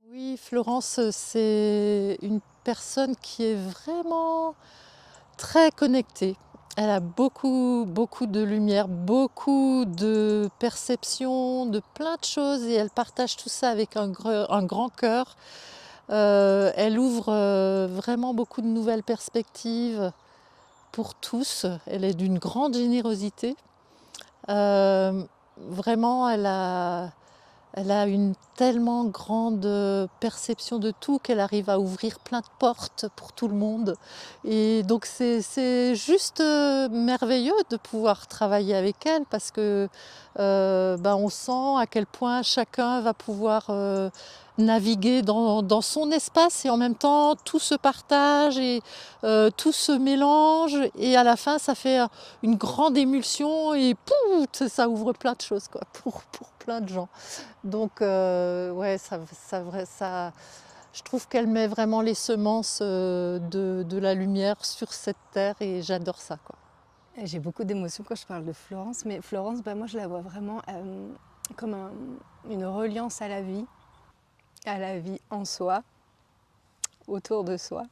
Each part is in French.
Oui, Florence, c'est une personne qui est vraiment très connectée. Elle a beaucoup, beaucoup de lumière, beaucoup de perception, de plein de choses et elle partage tout ça avec un grand cœur. Elle ouvre vraiment beaucoup de nouvelles perspectives pour tous. Elle est d'une grande générosité. Euh, Vraiment, elle a une tellement grande perception de tout qu'elle arrive à ouvrir plein de portes pour tout le monde. Et donc c'est juste merveilleux de pouvoir travailler avec elle parce que on sent à quel point chacun va pouvoir naviguer dans son espace et en même temps tout se partage et tout se mélange et à la fin ça fait une grande émulsion et pouf, ça ouvre plein de choses quoi, pour plein de gens. Donc, ouais, je trouve qu'elle met vraiment les semences de la lumière sur cette terre et j'adore ça, quoi. J'ai beaucoup d'émotions quand je parle de Florence, mais Florence, moi je la vois vraiment comme une reliance à la vie en soi, autour de soi.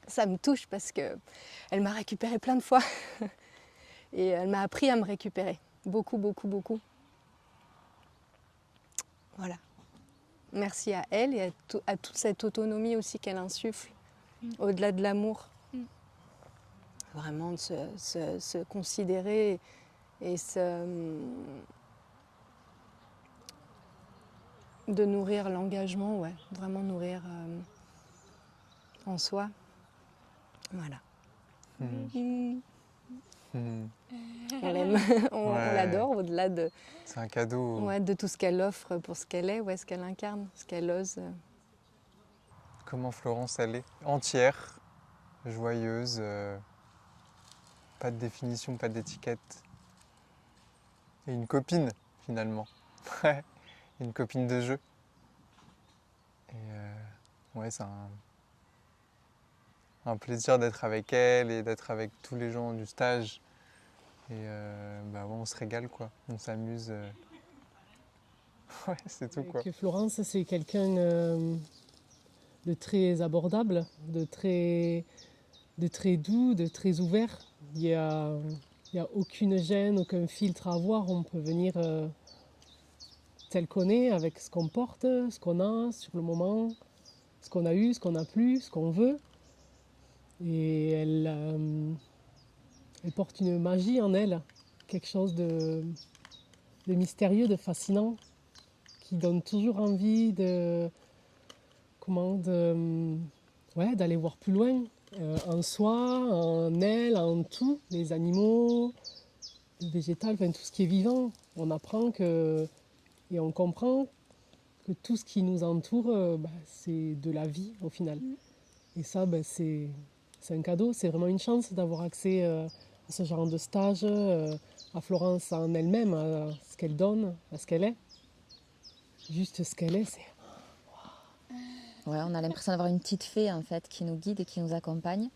Ça me touche parce que elle m'a récupérée plein de fois et elle m'a appris à me récupérer. Beaucoup, beaucoup, beaucoup. Voilà. Merci à elle et à toute cette autonomie aussi qu'elle insuffle, au-delà de l'amour. Vraiment de se considérer et de nourrir l'engagement, ouais, vraiment nourrir en soi. Voilà. Mmh. Mmh. On l'aime, on Ouais, l'adore au-delà de, c'est un cadeau. ouais, de tout ce qu'elle offre pour ce qu'elle est, ouais, ce qu'elle incarne, ce qu'elle ose. Comment Florence, elle est entière, joyeuse, pas de définition, pas d'étiquette. Et une copine, finalement. Ouais, une copine de jeu. Et ouais, c'est un plaisir d'être avec elle et d'être avec tous les gens du stage. Et ouais, on se régale, quoi. On s'amuse. Ouais, c'est tout, quoi. Que Florence, c'est quelqu'un de très abordable, de très doux, de très ouvert. Il y a aucune gêne, aucun filtre à avoir. On peut venir tel qu'on est, avec ce qu'on porte, ce qu'on a sur le moment, ce qu'on a eu, ce qu'on n'a plus, ce qu'on veut. Et elle porte une magie en elle, quelque chose de mystérieux, de fascinant, qui donne toujours envie d'aller voir plus loin, en soi, en elle, en tout, les animaux, le végétal, enfin tout ce qui est vivant. On apprend et on comprend que tout ce qui nous entoure, c'est de la vie au final. Et ça, c'est un cadeau, c'est vraiment une chance d'avoir accès à ce genre de stage, à Florence en elle-même, à ce qu'elle donne, à ce qu'elle est. Juste ce qu'elle est, c'est... Ouais, on a l'impression d'avoir une petite fée en fait qui nous guide et qui nous accompagne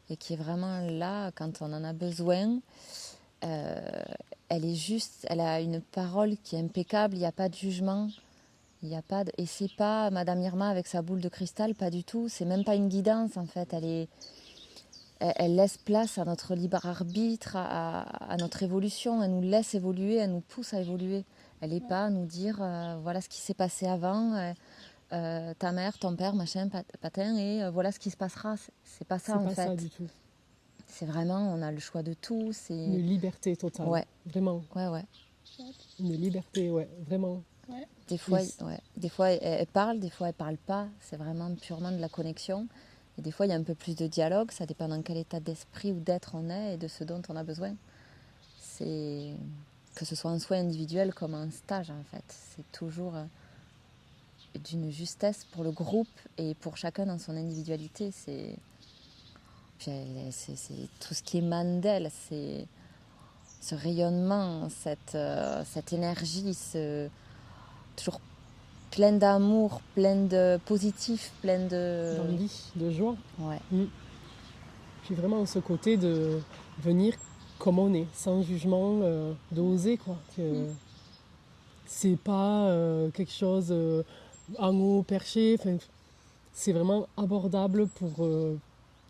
et qui est vraiment là quand on en a besoin. Elle est juste, elle a une parole qui est impeccable, il n'y a pas de jugement, il y a pas de... et c'est pas Madame Irma avec sa boule de cristal, pas du tout. C'est même pas une guidance en fait. Elle laisse place à notre libre arbitre, à notre évolution. Elle nous laisse évoluer, elle nous pousse à évoluer. Elle n'est pas à nous dire voilà ce qui s'est passé avant. Ta mère, ton père, machin, patin, et voilà ce qui se passera. C'est pas ça C'est en pas ça fait. du tout. C'est vraiment, on a le choix de tout. Une liberté totale. Ouais. Vraiment. Ouais. Une liberté, ouais, vraiment. Ouais. Des fois elle parle, des fois elle parle pas. C'est vraiment purement de la connexion. Et des fois il y a un peu plus de dialogue. Ça dépend dans quel état d'esprit ou d'être on est et de ce dont on a besoin. C'est que ce soit un soin individuel comme un stage en fait. C'est toujours d'une justesse pour le groupe et pour chacun dans son individualité. C'est tout ce qui émane d'elle, c'est ce rayonnement, cette énergie, toujours plein d'amour, plein de positif, plein de... D'envie, de joie. Ouais. Puis vraiment ce côté de venir comme on est, sans jugement, d'oser quoi. C'est pas quelque chose en haut, perché. Enfin, c'est vraiment abordable pour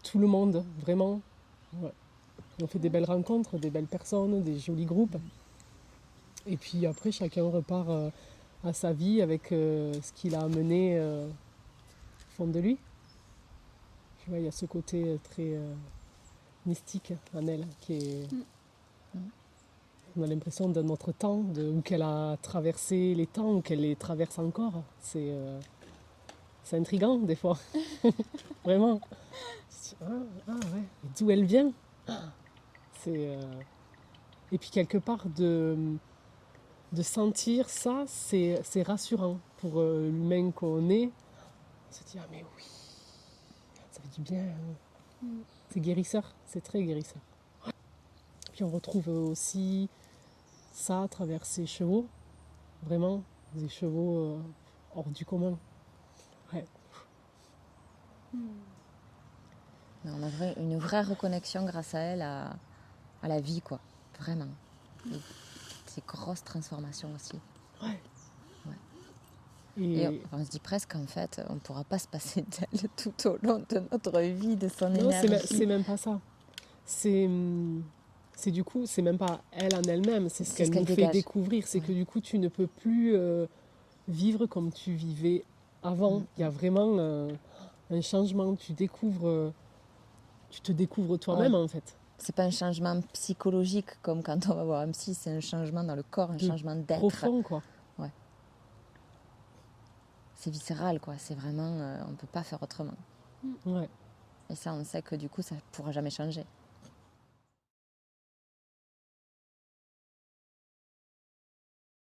tout le monde, vraiment. Ouais. On fait des belles rencontres, des belles personnes, des jolis groupes. Et puis après, chacun repart à sa vie avec ce qu'il a amené au fond de lui. Tu vois, il y a ce côté très mystique en elle qui est. On a l'impression de notre temps, où qu'elle a traversé les temps, ou qu'elle les traverse encore. C'est intriguant des fois. Vraiment. Ah ouais. Et d'où elle vient. C'est, Et puis quelque part de sentir ça, c'est rassurant pour l'humain qu'on est. On se dit ah mais oui, ça fait du bien. C'est guérisseur, c'est très guérisseur. Puis on retrouve aussi ça à travers ses chevaux, vraiment des chevaux hors du commun. Ouais. On a une vraie reconnexion grâce à elle à la vie, quoi. Vraiment. Et ces grosses transformations aussi. Ouais. Et on se dit presque en fait, on ne pourra pas se passer d'elle tout au long de notre vie, de son Non, énergie. c'est même pas ça. C'est du coup, c'est même pas elle en elle-même, c'est ce qu'elle nous fait dégage. découvrir. C'est que du coup, tu ne peux plus vivre comme tu vivais avant. Il y a vraiment un changement. Tu te découvres toi-même en fait. C'est pas un changement psychologique comme quand on va voir un psy, c'est un changement dans le corps, un changement d'être. Profond, quoi. Ouais. C'est viscéral, quoi. C'est vraiment, on peut pas faire autrement. Ouais. Et ça, on sait que du coup, ça pourra jamais changer.